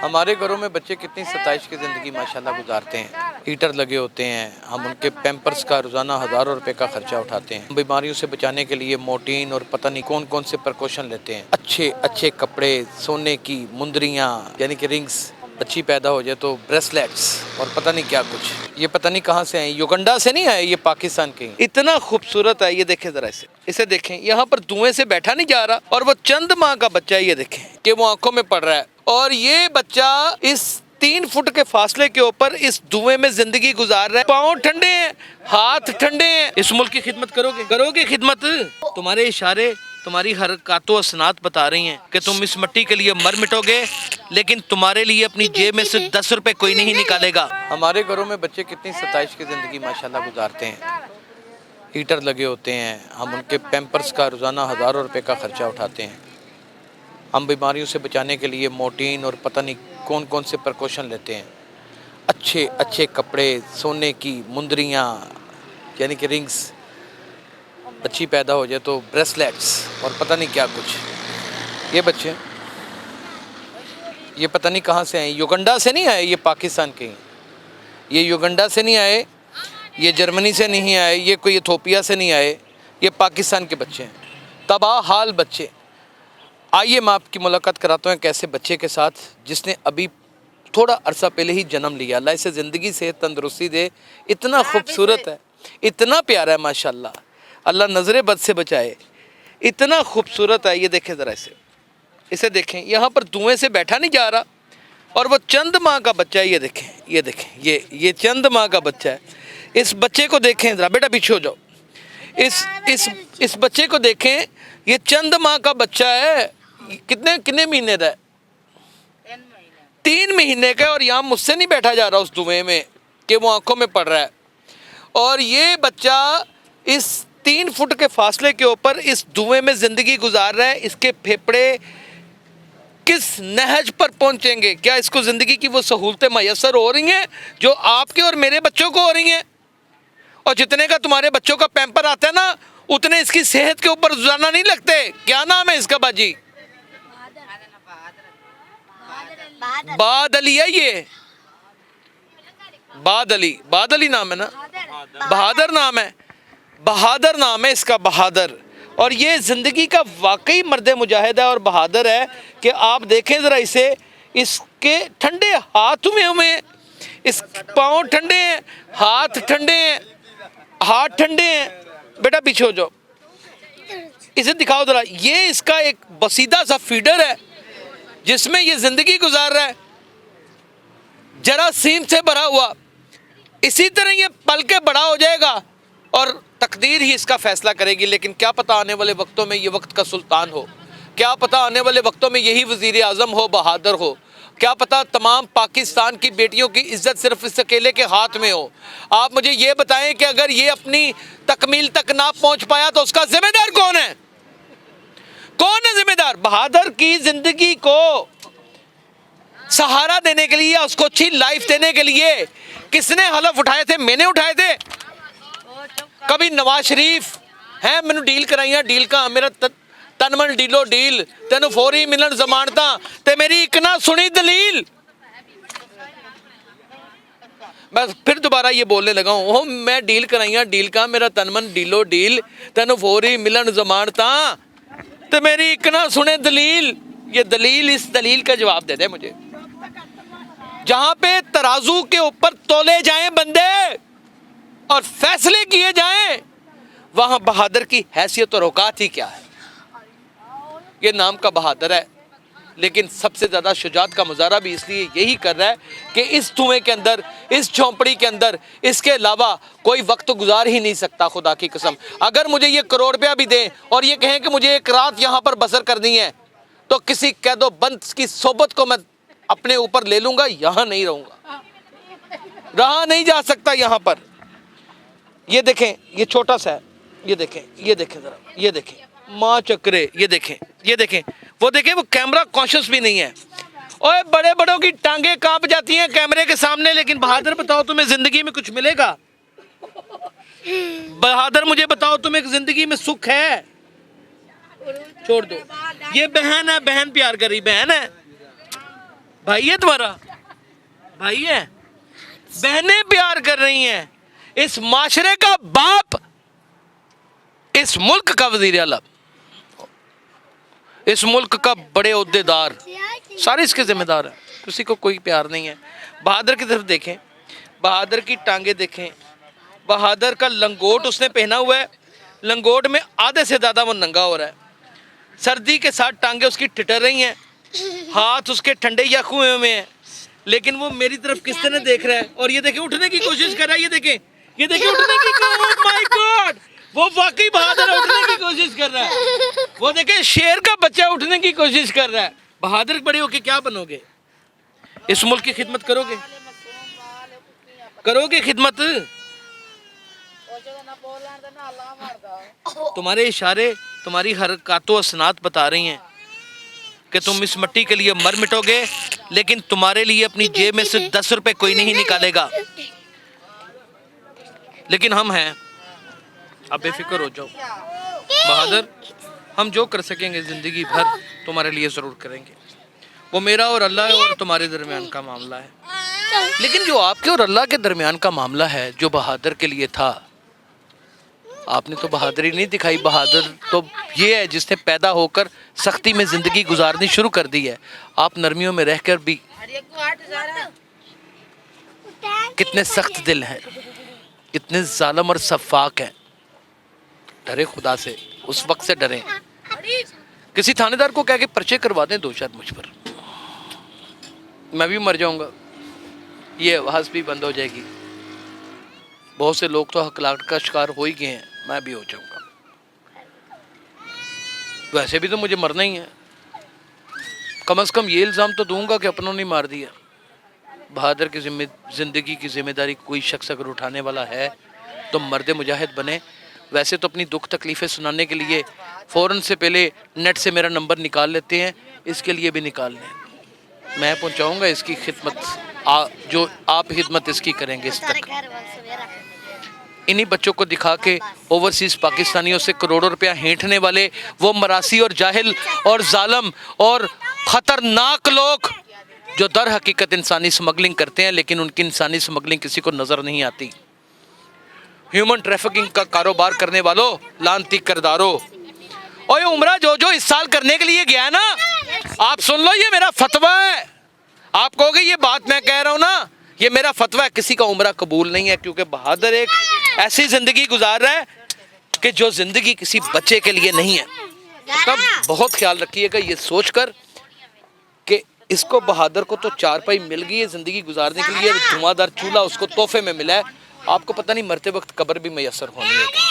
हमारे घरों में बच्चे कितनी सताइश की ज़िंदगी माशाल्लाह गुजारते हैं। हीटर लगे होते हैं, हम उनके पैम्पर्स का रोज़ाना हज़ारों रुपए का खर्चा उठाते हैं। बीमारियों से बचाने के लिए मोर्टीन और पता नहीं कौन कौन से प्रिकॉशन लेते हैं। अच्छे अच्छे कपड़े, सोने की मुंदरियाँ यानी कि रिंग्स, बच्ची पैदा हो जाए तो ब्रेसलेट्स और पता नहीं क्या कुछ। ये पता नहीं कहाँ से आए, युगांडा से नहीं आए, ये पाकिस्तान के। इतना खूबसूरत है, ये देखें ज़रा इसे देखें। यहाँ पर धुएं से बैठा नहीं जा रहा और वो चंद माह का बच्चा है, ये देखें कि वो आंखों में पड़ रहा है। और ये बच्चा इस 3 फुट के फासले के ऊपर इस धुएं में जिंदगी गुजार रहा है। पाँव ठंडे हैं, हाथ ठंडे हैं। इस मुल्क की खिदमत करोगे खिदमत। तुम्हारे इशारे, तुम्हारी हरकतों असनात बता रही हैं कि तुम इस मिट्टी के लिए मर मिटोगे, लेकिन तुम्हारे लिए अपनी जेब में से 10 रुपए कोई नहीं निकालेगा। हमारे घरों में बच्चे कितनी सताइश की जिंदगी माशाल्लाह गुजारते हैं। हीटर लगे होते हैं, हम उनके पैम्पर्स का रोज़ाना हज़ारों रुपए का खर्चा उठाते हैं। हम बीमारियों से बचाने के लिए मोर्टीन और पता नहीं कौन कौन से प्रिकॉशन लेते हैं। अच्छे अच्छे कपड़े, सोने की मुंदरियाँ यानी कि रिंग्स, बच्ची पैदा हो जाए तो ब्रेसलेट्स और पता नहीं क्या कुछ। ये बच्चे ये पता नहीं कहाँ से आए, युगांडा से नहीं आए, ये पाकिस्तान के। ये युगांडा से नहीं आए, ये जर्मनी से नहीं आए, ये कोई इथोपिया से नहीं आए, ये पाकिस्तान के बच्चे हैं। तबाह हाल बच्चे। आइए मैं आपकी मुलाकात कराता हूँ कैसे बच्चे के साथ जिसने अभी थोड़ा अरसा पहले ही जन्म लिया। अल्लाह इसे ज़िंदगी से तंदुरुस्ती दे। इतना खूबसूरत है, इतना प्यारा है माशाल्लाह। अल्लाह नज़र बद से बचाए। इतना खूबसूरत है, ये देखें ज़रा इसे देखें। यहाँ पर धुएं से बैठा नहीं जा रहा और वो चंद माह का बच्चा है, ये देखें। ये चंद माह का बच्चा है। इस बच्चे को देखें ज़रा, बेटा पीछे हो जाओ। इस बच्चे को देखें, ये चंद माह का बच्चा है। कितने महीने का है? 3 महीने का। और यहाँ मुझसे नहीं बैठा जा रहा उस धुएं में कि वो आंखों में पड़ रहा है। और ये बच्चा इस 3 फुट के फासले के ऊपर इस धुएं में ज़िंदगी गुजार रहा है। इसके फेफड़े किस नहज पर पहुँचेंगे? क्या इसको ज़िंदगी की वो सहूलतें मैसर हो रही हैं जो आपके और मेरे बच्चों को हो रही हैं? और जितने का तुम्हारे बच्चों का पैम्पर आता है ना, उतने इसकी सेहत के ऊपर रोजाना नहीं लगते। क्या नाम है इसका बाजी? बादली है ये। बादली नाम है ना? बहादुर नाम है इसका, बहादुर। और ये जिंदगी का वाकई मर्द मुजाहिद है और बहादुर है कि आप देखें जरा इसे। इसके ठंडे हाथ में इस पाँव ठंडे हैं, हाथ ठंडे हैं। बेटा पीछे हो जाओ, इसे दिखाओ जरा। ये इसका एक बसीदा सा फीडर है जिसमें ये जिंदगी गुजार रहा है, जरासीम से भरा हुआ। इसी तरह ये पल के बड़ा हो जाएगा और तकदीर ही इसका फैसला करेगी। लेकिन क्या पता आने वाले वक्तों में ये वक्त का सुल्तान हो, क्या पता आने वाले वक्तों में यही वजीर आज़म हो, बहादुर हो। क्या पता तमाम पाकिस्तान की बेटियों की इज्जत सिर्फ इस अकेले के हाथ में हो। आप मुझे ये बताएं कि अगर ये अपनी तकमील तक ना पहुंच पाया तो उसका जिम्मेदार कौन है? कौन है जिम्मेदार? बहादुर की जिंदगी को सहारा देने के लिए, उसको अच्छी लाइफ देने के लिए किसने हलफ उठाए थे? मैंने उठाए थे। कभी नवाज शरीफ है मैंने डील कराइया, डील का मेरा तन मन डीलो डील, तेन फौरी मिलन जमानता ते मेरी एक ना सुनी दलील। बस फिर दोबारा ये बोलने लगा हूँ, मैं डील कराइया, डील का मेरा तन मन डीलो डील, तेन फौरी मिलन जमानता ते मेरी एक ना सुने दलील। ये दलील, इस दलील का जवाब दे दे मुझे। जहां पे तराजू के ऊपर तोले जाएं बंदे और फैसले किए जाएं, वहां बहादुर की हैसियत और औकात ही क्या है? ये नाम का बहादुर है, लेकिन सबसे ज़्यादा शुजात का मुजाहरा भी इसलिए यही कर रहा है कि इस धुएं के अंदर, इस झोंपड़ी के अंदर इसके अलावा कोई वक्त गुजार ही नहीं सकता। खुदा की कसम, अगर मुझे ये करोड़ रुपया भी दें और ये कहें कि मुझे एक रात यहाँ पर बसर करनी है, तो किसी कैदोबंद की सोबत को मैं अपने ऊपर ले लूँगा, यहाँ नहीं रहूँगा, रहा नहीं जा सकता यहाँ पर। ये देखें, ये छोटा सा है, ये देखें ज़रा, ये देखें माँ चक्रे, ये देखें वो देखें, वो कैमरा कॉन्शियस भी नहीं है। ओए बड़े बड़ों की टांगे कांप जाती हैं कैमरे के सामने, लेकिन बहादुर बताओ तुम्हें जिंदगी में कुछ मिलेगा? बहादुर मुझे बताओ तुम्हें जिंदगी में सुख है? छोड़ दो। ये बहन है, बहन प्यार करी बहन है। भाई है तुम्हारा, भाई है, बहनें प्यार कर रही हैं, इस माशरे का बाप, इस मुल्क का वजीर आला, इस मुल्क का बड़े ओहदेदार, सारे इसके जिम्मेदार हैं, किसी को कोई प्यार नहीं है। बहादुर की तरफ देखें, बहादुर की टांगे देखें, बहादुर का लंगोट उसने पहना हुआ है, लंगोट में आधे से ज़्यादा वो नंगा हो रहा है, सर्दी के साथ टांगे उसकी ठिठर रही हैं, हाथ उसके ठंडे या कुएं में हैं, लेकिन वो मेरी तरफ किस तरह देख रहा है, और ये देखें उठने की कोशिश कर रहा है, ये देखें उठने की, ओह माय गॉड, वो वाकई बहादुर उठने की कोशिश कर रहा है, वो देखें शेर का बच्चा उठने की कोशिश कर रहा है। बहादुर बड़े होके क्या बनोगे? इस मुल्क की खिदमत करोगे? करोगे खिदमत? तुम्हारे इशारे, तुम्हारी हरकतों असनात बता रही हैं कि तुम इस मिट्टी के लिए मर मिटोगे, लेकिन तुम्हारे लिए अपनी जेब में से 10 रुपए कोई नहीं निकालेगा। लेकिन हम हैं, आप बेफिक्र हो जाओ बहादुर, हम जो कर सकेंगे ज़िंदगी भर तुम्हारे लिए ज़रूर करेंगे। वो मेरा और अल्लाह और तुम्हारे दरमियान का मामला है, लेकिन जो आपके और अल्लाह के दरमियान का मामला है, जो बहादुर के लिए था, आपने तो बहादुरी नहीं दिखाई। बहादुर तो ये है जिसने पैदा होकर सख्ती में ज़िंदगी गुजारनी शुरू कर दी है। आप नरमियों में रहकर भी कितने सख्त दिल हैं, कितने जालिम और सफाक हैं। डरे खुदा से, उस वक्त से डरें। किसी थानेदार को कह के पर्चे करवा दें 2 शायद मुझ पर, मैं भी मर जाऊंगा, ये आवाज़ भी बंद हो जाएगी। बहुत से लोग तो हकलात का शिकार हो ही गए हैं, मैं भी हो जाऊंगा। वैसे भी तो मुझे मरना ही है, कम से कम ये इल्ज़ाम तो दूंगा कि अपनों ने मार दिया। बहादुर की ज़िंदगी की जिम्मेदारी कोई शख्स अगर उठाने वाला है तो मर्द मुजाहिद बने। वैसे तो अपनी दुख तकलीफ़ें सुनाने के लिए फ़ौरन से पहले नेट से मेरा नंबर निकाल लेते हैं, इसके लिए भी निकाल लें। मैं पहुंचाऊंगा इसकी खिदमत, जो आप खिदमत इसकी करेंगे इस तक। इन्हीं बच्चों को दिखा के ओवरसीज़ पाकिस्तानियों से करोड़ों रुपया हेंठने वाले वो मरासी और जाहिल और जालिम और ख़तरनाक लोग जो दर हकीकत इंसानी स्मगलिंग करते हैं, लेकिन उनकी इंसानी स्मगलिंग किसी को नज़र नहीं आती। ह्यूमन ट्रैफिकिंग का कारोबार करने वालों, लानती करदारों, और ये उम्रा जो इस साल करने के लिए गया ना, आप सुन लो, ये मेरा फतवा है। आप कहोगे ये बात मैं कह रहा हूँ ना, ये मेरा फतवा है, किसी का उम्रा कबूल नहीं है, क्योंकि बहादुर एक ऐसी ज़िंदगी गुजार रहा है कि जो ज़िंदगी किसी बच्चे के लिए नहीं है। तब बहुत ख्याल रखिएगा ये सोचकर कि इसको बहादुर को तो चारपाई मिल गई है ज़िंदगी गुजारने के लिए, धुआंधार चूल्हा उसको तोहफे में मिला है, आपको पता नहीं मरते वक्त कब्र भी मैसर होनी है।